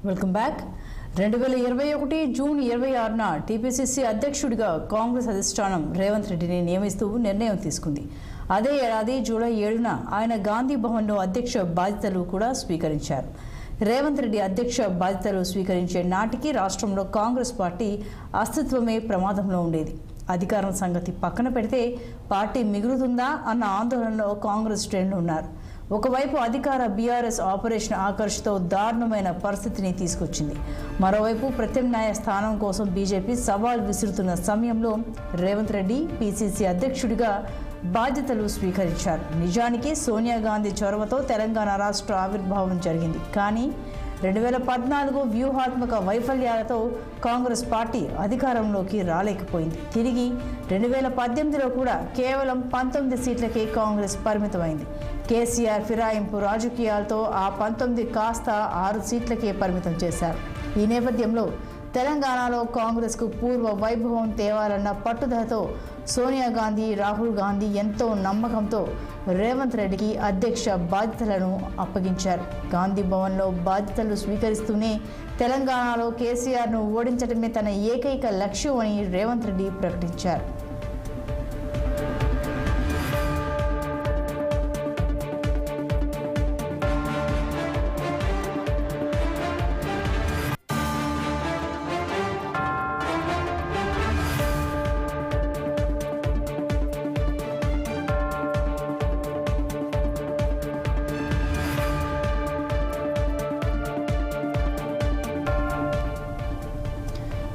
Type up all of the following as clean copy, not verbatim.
Welcome back. 2021 June 26న TPCC అధ్యక్షుడిగా కాంగ్రెస్ అధిష్టానం రేవంత్ రెడ్డిని నియమిస్తూ నిర్ణయం తీసుకుంది. అదే ఏడాది జూలై 7న ఆయన గాంధీ భవన్లో అధ్యక్ష బాధ్యతలు కూడా స్వీకరించారు. రేవంత్ రెడ్డి అధ్యక్ష బాధ్యతలు స్వీకరించే నాటికి రాష్ట్రంలో కాంగ్రెస్ పార్టీ అస్తిత్వమే ప్రమాదంలో ఉండేది. అధికారం సంగతి పక్కన పెడితే పార్టీ మిగులుతుందా అన్న ఆందోళనలో కాంగ్రెస్ శ్రేణులు ఉన్నారు. ఒకవైపు అధికార బీఆర్ఎస్ ఆపరేషన్ ఆకర్ష్తో దారుణమైన పరిస్థితిని తీసుకొచ్చింది. మరోవైపు ప్రత్యామ్నాయ స్థానం కోసం బీజేపీ సవాల్ విసురుతున్న సమయంలో రేవంత్ రెడ్డి పీసీసీ అధ్యక్షుడిగా బాధ్యతలు స్వీకరించారు. నిజానికి సోనియా గాంధీ చొరవతో తెలంగాణ రాష్ట్ర ఆవిర్భావం జరిగింది. కానీ 2014 వ్యూహాత్మక వైఫల్యాలతో కాంగ్రెస్ పార్టీ అధికారంలోకి రాలేకపోయింది. తిరిగి 2018లో కూడా కేవలం 19 సీట్లకే కాంగ్రెస్ పరిమితమైంది. కేసీఆర్ ఫిరాయింపు రాజకీయాలతో ఆ 19 కాస్త 6 సీట్లకే పరిమితం చేశారు. ఈ నేపథ్యంలో తెలంగాణలో కాంగ్రెస్కు పూర్వ వైభవం తేవాలన్న పట్టుదలతో సోనియా గాంధీ, రాహుల్ గాంధీ ఎంతో నమ్మకంతో రేవంత్ రెడ్డికి అధ్యక్ష బాధ్యతలను అప్పగించారు. గాంధీ భవన్లో బాధ్యతలు స్వీకరిస్తూనే తెలంగాణలో కేసీఆర్ను ఓడించడమే తన ఏకైక లక్ష్యం అని రేవంత్ రెడ్డి ప్రకటించారు.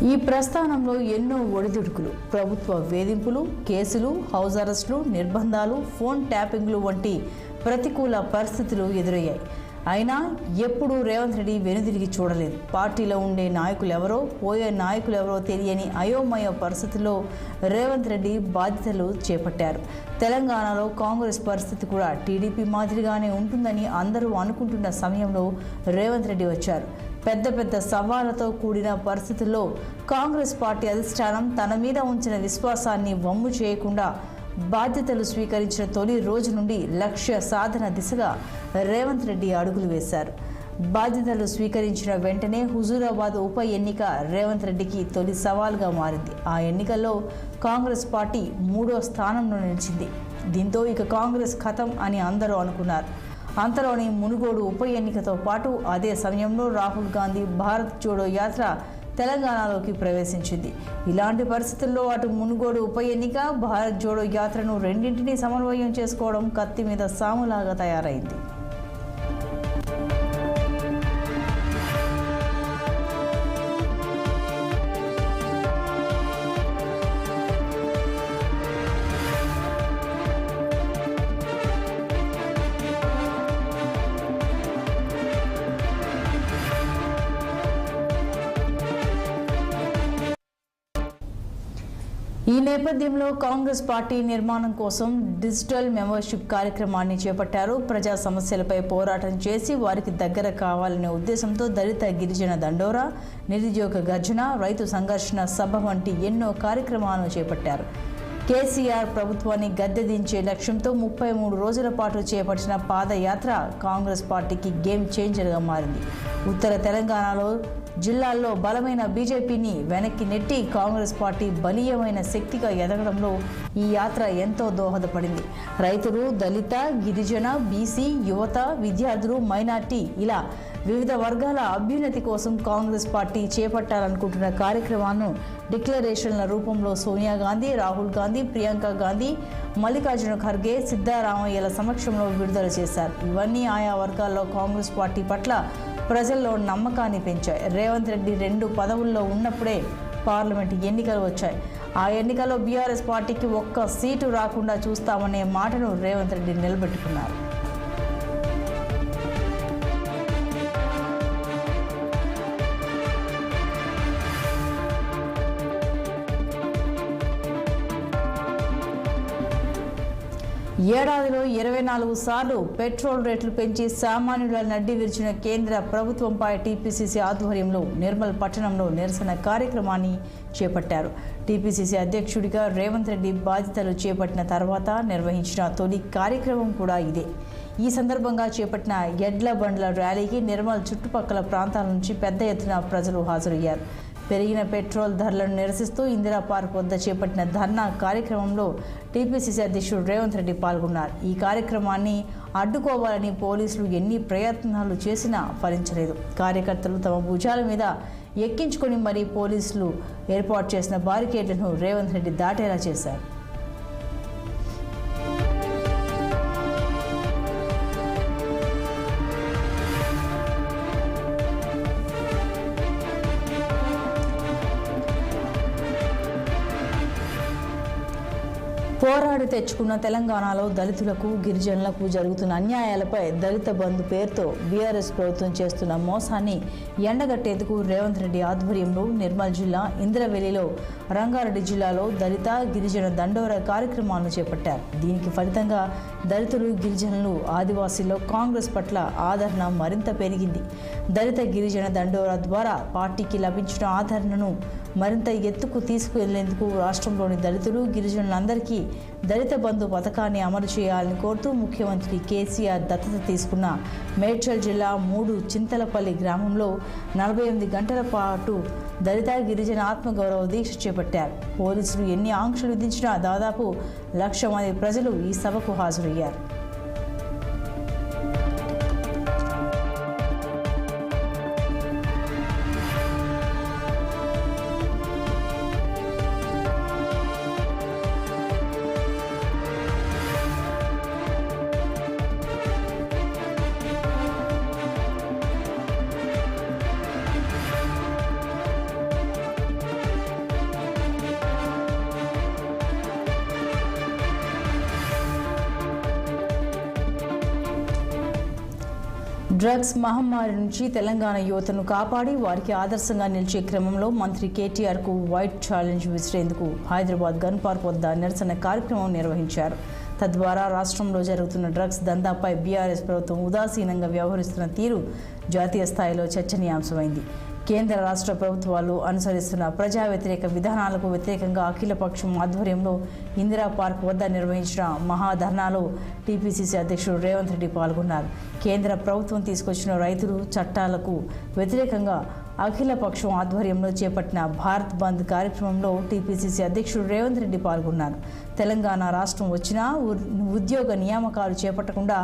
ఈ ప్రస్థానంలో ఎన్నో ఒడిదుడుకులు, ప్రభుత్వ వేధింపులు, కేసులు, హౌస్ అరెస్టులు, నిర్బంధాలు, ఫోన్ ట్యాపింగ్లు వంటి ప్రతికూల పరిస్థితులు ఎదురయ్యాయి. అయినా ఎప్పుడూ రేవంత్ రెడ్డి వెనుదిరిగి చూడలేదు. పార్టీలో ఉండే నాయకులెవరో, పోయే నాయకులెవరో తెలియని అయోమయ పరిస్థితుల్లో రేవంత్ రెడ్డి బాధ్యతలు చేపట్టారు. తెలంగాణలో కాంగ్రెస్ పరిస్థితి కూడా టీడీపీ మాదిరిగానే ఉంటుందని అందరూ అనుకుంటున్న సమయంలో రేవంత్ రెడ్డి వచ్చారు. పెద్ద పెద్ద సవాళ్లతో కూడిన పరిస్థితుల్లో కాంగ్రెస్ పార్టీ అధిష్టానం తన మీద ఉంచిన విశ్వాసాన్ని వమ్ము చేయకుండా బాధ్యతలు స్వీకరించిన తొలి రోజు నుండి లక్ష్య సాధన దిశగా రేవంత్ రెడ్డి అడుగులు వేశారు. బాధ్యతలు స్వీకరించిన వెంటనే హుజూరాబాద్ ఉప ఎన్నిక రేవంత్ రెడ్డికి తొలి సవాల్గా మారింది. ఆ ఎన్నికల్లో కాంగ్రెస్ పార్టీ 3వ స్థానంలో నిలిచింది. దీంతో ఇక కాంగ్రెస్ ఖతం అని అందరూ అనుకున్నారు. అంతలోని మునుగోడు ఉప ఎన్నికతో పాటు అదే సమయంలో రాహుల్ గాంధీ భారత్ జోడో యాత్ర తెలంగాణలోకి ప్రవేశించింది. ఇలాంటి పరిస్థితుల్లో అటు మునుగోడు ఉప ఎన్నిక, భారత్ జోడో యాత్రను రెండింటినీ సమన్వయం చేసుకోవడం కత్తి మీద సాములాగా తయారైంది. ఈ నేపథ్యంలో కాంగ్రెస్ పార్టీ నిర్మాణం కోసం డిజిటల్ మెంబర్షిప్ కార్యక్రమాన్ని చేపట్టారు. ప్రజా సమస్యలపై పోరాటం చేసి వారికి దగ్గర కావాలనే ఉద్దేశంతో దళిత గిరిజన దండోరా, నిరుద్యోగ గర్జన, రైతు సంఘర్షణ సభ వంటి ఎన్నో కార్యక్రమాలను చేపట్టారు. కేసీఆర్ ప్రభుత్వాన్ని గద్దెదించే లక్ష్యంతో 33 రోజుల పాటు చేపట్టిన పాదయాత్ర కాంగ్రెస్ పార్టీకి గేమ్ చేంజర్గా మారింది. ఉత్తర తెలంగాణలో జిల్లాల్లో బలమైన బీజేపీని వెనక్కి నెట్టి కాంగ్రెస్ పార్టీ బలీయమైన శక్తిగా ఎదగడంలో ఈ యాత్ర ఎంతో దోహదపడింది. రైతులు, దళిత, గిరిజన, బీసీ, యువత, విద్యార్థులు, మైనార్టీ ఇలా వివిధ వర్గాల అభ్యున్నతి కోసం కాంగ్రెస్ పార్టీ చేపట్టాలనుకుంటున్న కార్యక్రమాలను డిక్లరేషన్ల రూపంలో సోనియా గాంధీ, రాహుల్ గాంధీ, ప్రియాంక గాంధీ, మల్లికార్జున ఖర్గే, సిద్ధారామయ్యల సమక్షంలో విడుదల చేశారు. ఇవన్నీ ఆయా వర్గాల్లో కాంగ్రెస్ పార్టీ పట్ల ప్రజల్లో నమ్మకాన్ని పెంచాయి. రేవంత్ రెడ్డి 2 పదవుల్లో ఉన్నప్పుడే పార్లమెంటు ఎన్నికలు వచ్చాయి. ఆ ఎన్నికల్లో బీఆర్ఎస్ పార్టీకి ఒక్క సీటు రాకుండా చూస్తామనే మాటను రేవంత్ రెడ్డి నిలబెట్టుకున్నారు. ఏడాదిలో 24 సార్లు పెట్రోల్ రేట్లు పెంచి సామాన్యుల నడ్డి విరిచిన కేంద్ర ప్రభుత్వంపై టీపీసీసీ ఆధ్వర్యంలో నిర్మల్ పట్టణంలో నిరసన కార్యక్రమాన్ని చేపట్టారు. టీపీసీసీ అధ్యక్షుడిగా రేవంత్ రెడ్డి బాధ్యతలు చేపట్టిన తర్వాత నిర్వహించిన తొలి కార్యక్రమం కూడా ఇదే. ఈ సందర్భంగా చేపట్టిన ఎడ్ల బండ్ల ర్యాలీకి నిర్మల్ చుట్టుపక్కల ప్రాంతాల నుంచి పెద్ద ఎత్తున ప్రజలు హాజరయ్యారు. పెరిగిన పెట్రోల్ ధరలను నిరసిస్తూ ఇందిరా పార్క్ వద్ద చేపట్టిన ధర్నా కార్యక్రమంలో టీపీసీసీ అధ్యక్షుడు రేవంత్ రెడ్డి పాల్గొన్నారు. ఈ కార్యక్రమాన్ని అడ్డుకోవాలని పోలీసులు ఎన్ని ప్రయత్నాలు చేసినా ఫలించలేదు. కార్యకర్తలు తమ భుజాల మీద ఎక్కించుకొని మరీ పోలీసులు ఏర్పాటు చేసిన బారికేడ్లను రేవంత్ రెడ్డి దాటేలా చేశారు. పోరాడి తెచ్చుకున్న తెలంగాణలో దళితులకు, గిరిజనులకు జరుగుతున్న అన్యాయాలపై దళిత బంధు పేరుతో బీఆర్ఎస్ ప్రభుత్వం చేస్తున్న మోసాన్ని ఎండగట్టేందుకు రేవంత్ రెడ్డి ఆధ్వర్యంలో నిర్మల్ జిల్లా ఇంద్రవెల్లిలో, రంగారెడ్డి జిల్లాలో దళిత, గిరిజన దండోరా కార్యక్రమాలను చేపట్టారు. దీనికి ఫలితంగా దళితులు, గిరిజనులు, ఆదివాసీల్లో కాంగ్రెస్ పట్ల ఆదరణ మరింత పెరిగింది. దళిత, గిరిజన దండోరా ద్వారా పార్టీకి లభించిన ఆదరణను మరింత ఎత్తుకు తీసుకువెళ్లేందుకు రాష్ట్రంలోని దళితులు, గిరిజనులందరికీ దళిత బంధు పథకాన్ని అమలు చేయాలని కోరుతూ ముఖ్యమంత్రి కేసీఆర్ దత్తత తీసుకున్న మేడ్చల్ జిల్లా 3 చింతలపల్లి గ్రామంలో 48 గంటల పాటు దళిత, గిరిజన ఆత్మగౌరవ దీక్ష చేపట్టారు. పోలీసులు ఎన్ని ఆంక్షలు విధించినా దాదాపు 1,00,000 మంది ప్రజలు ఈ సభకు హాజరయ్యారు. డ్రగ్స్ మహమ్మారి నుంచి తెలంగాణ యువతను కాపాడి వారికి ఆదర్శంగా నిలిచే క్రమంలో మంత్రి కేటీఆర్కు వైట్ ఛాలెంజ్ విసిరేందుకు హైదరాబాద్ గన్ పార్క్ వద్ద నిరసన కార్యక్రమం నిర్వహించారు. తద్వారా రాష్ట్రంలో జరుగుతున్న డ్రగ్స్ దందాపై బీఆర్ఎస్ ప్రభుత్వం ఉదాసీనంగా వ్యవహరిస్తున్న తీరు జాతీయ స్థాయిలో చర్చనీయాంశమైంది. కేంద్ర రాష్ట్ర ప్రభుత్వాలు అనుసరిస్తున్న ప్రజా వ్యతిరేక విధానాలకు వ్యతిరేకంగా అఖిలపక్షం ఆధ్వర్యంలో ఇందిరా పార్క్ వద్ద నిర్వహించిన మహాధర్నాలో టీపీసీసీ అధ్యక్షుడు రేవంత్ రెడ్డి పాల్గొన్నారు. కేంద్ర ప్రభుత్వం తీసుకొచ్చిన రైతులు చట్టాలకు వ్యతిరేకంగా అఖిలపక్షం ఆధ్వర్యంలో చేపట్టిన భారత్ బంద్ కార్యక్రమంలో టీపీసీసీ అధ్యక్షుడు రేవంత్ రెడ్డి పాల్గొన్నారు. తెలంగాణ రాష్ట్రం వచ్చినా ఉద్యోగ నియామకాలు చేపట్టకుండా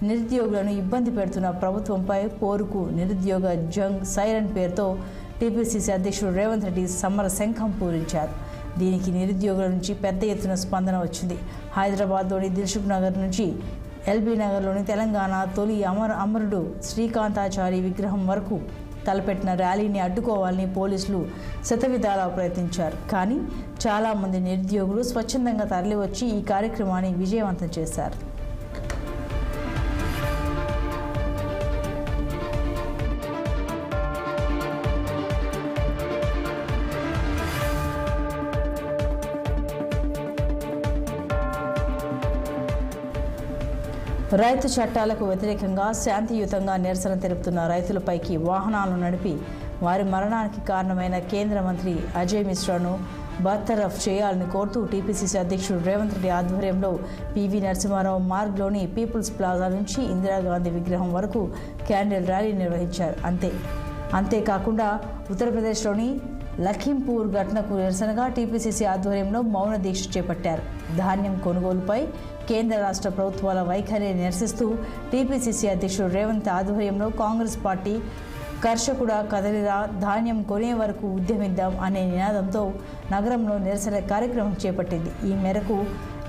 నిరుద్యోగులను ఇబ్బంది పెడుతున్న ప్రభుత్వంపై పోరుకు నిరుద్యోగ జంగ్ సైరన్ పేరుతో టీపీసీసీ అధ్యక్షుడు రేవంత్ రెడ్డి సమర శంఖం పూరించారు. దీనికి నిరుద్యోగుల నుంచి పెద్ద ఎత్తున స్పందన వచ్చింది. హైదరాబాద్లోని దిల్సుఖ్ నగర్ నుంచి ఎల్బీ నగర్లోని తెలంగాణ తొలి అమరుడు శ్రీకాంతాచారి విగ్రహం వరకు తలపెట్టిన ర్యాలీని అడ్డుకోవాలని పోలీసులు శతవిధాలా ప్రయత్నించారు. కానీ చాలామంది నిరుద్యోగులు స్వచ్ఛందంగా తరలివచ్చి ఈ కార్యక్రమాన్ని విజయవంతం చేశారు. రైతు చట్టాలకు వ్యతిరేకంగా శాంతియుతంగా నిరసన తెలుపుతున్న రైతులపైకి వాహనాలను నడిపి వారి మరణానికి కారణమైన కేంద్ర మంత్రి అజయ్ మిశ్రాను బర్తరఫ్ చేయాలని కోరుతూ టీపీసీసీ అధ్యక్షుడు రేవంత్ రెడ్డి ఆధ్వర్యంలో పివి నరసింహారావు మార్గ్లోని పీపుల్స్ ప్లాజా నుంచి ఇందిరాగాంధీ విగ్రహం వరకు క్యాండిల్ ర్యాలీ నిర్వహించారు. అంతేకాకుండా ఉత్తరప్రదేశ్లోని లఖింపూర్ ఘటనకు నిరసనగా టీపీసీసీ ఆధ్వర్యంలో మౌన దీక్ష చేపట్టారు. ధాన్యం కొనుగోలుపై కేంద్ర రాష్ట్ర ప్రభుత్వాల వైఖరిని నిరసిస్తూ టీపీసీసీ అధ్యక్షుడు రేవంత్ ఆధ్వర్యంలో కాంగ్రెస్ పార్టీ కర్షకుడా కదలిరా, ధాన్యం కొనే వరకు ఉద్యమిద్దాం అనే నినాదంతో నగరంలో నిరసన కార్యక్రమం చేపట్టింది. ఈ మేరకు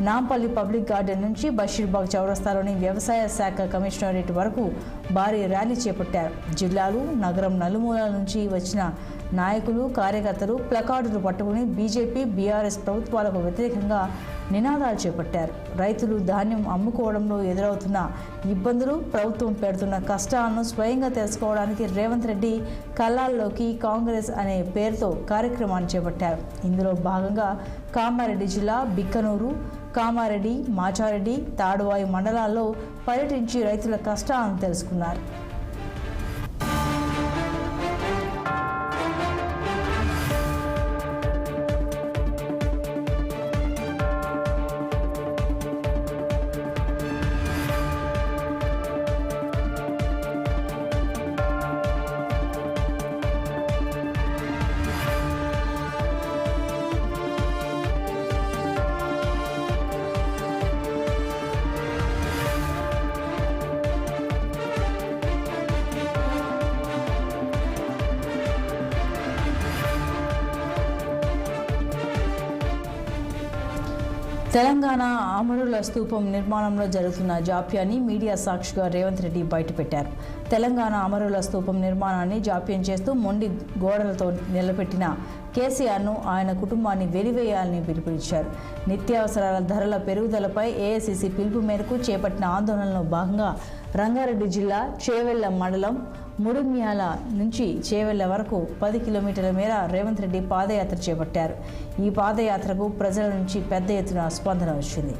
నాంపల్లి పబ్లిక్ గార్డెన్ నుంచి బషీర్బాగ్ చౌరస్తాలోని వ్యవసాయ శాఖ కమిషనరేట్ వరకు భారీ ర్యాలీ చేపట్టారు. జిల్లాలు, నగరం నలుమూలల నుంచి వచ్చిన నాయకులు, కార్యకర్తలు ప్లకార్డులు పట్టుకుని బీజేపీ, బీఆర్ఎస్ ప్రభుత్వాలకు వ్యతిరేకంగా నినాదాలు చేపట్టారు. రైతులు ధాన్యం అమ్ముకోవడంలో ఎదురవుతున్న ఇబ్బందులు, ప్రభుత్వం పెడుతున్న కష్టాలను స్వయంగా తెలుసుకోవడానికి రేవంత్ రెడ్డి కల్లాల్లోకి కాంగ్రెస్ అనే పేరుతో కార్యక్రమాన్ని చేపట్టారు. ఇందులో భాగంగా కామారెడ్డి జిల్లా బిక్కనూరు, కామారెడ్డి, మాచారెడ్డి, తాడువాయి మండలాల్లో పర్యటించి రైతుల కష్టాలను తెలుసుకున్నారు. తెలంగాణ అమరుల స్తూపం నిర్మాణంలో జరుగుతున్న జాప్యాన్ని మీడియా సాక్షిగా రేవంత్ రెడ్డి బయటపెట్టారు. తెలంగాణ అమరుల స్తూపం నిర్మాణాన్ని జాప్యం చేస్తూ మొండి గోడలతో నిలబెట్టిన కేసీఆర్ను ఆయన కుటుంబాన్ని వెలివేయాలని పిలుపునిచ్చారు. నిత్యావసరాల ధరల పెరుగుదలపై ఏఐసీసీ పిలుపు మేరకు చేపట్టిన ఆందోళనలో భాగంగా రంగారెడ్డి జిల్లా చేవెళ్ల మండలం ముడుమ్యాల నుంచి చేవెళ్ల వరకు 10 కిలోమీటర్ల మేర రేవంత్ రెడ్డి పాదయాత్ర చేపట్టారు. ఈ పాదయాత్రకు ప్రజల నుంచి పెద్ద ఎత్తున స్పందన వచ్చింది.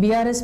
బీఆర్ఎస్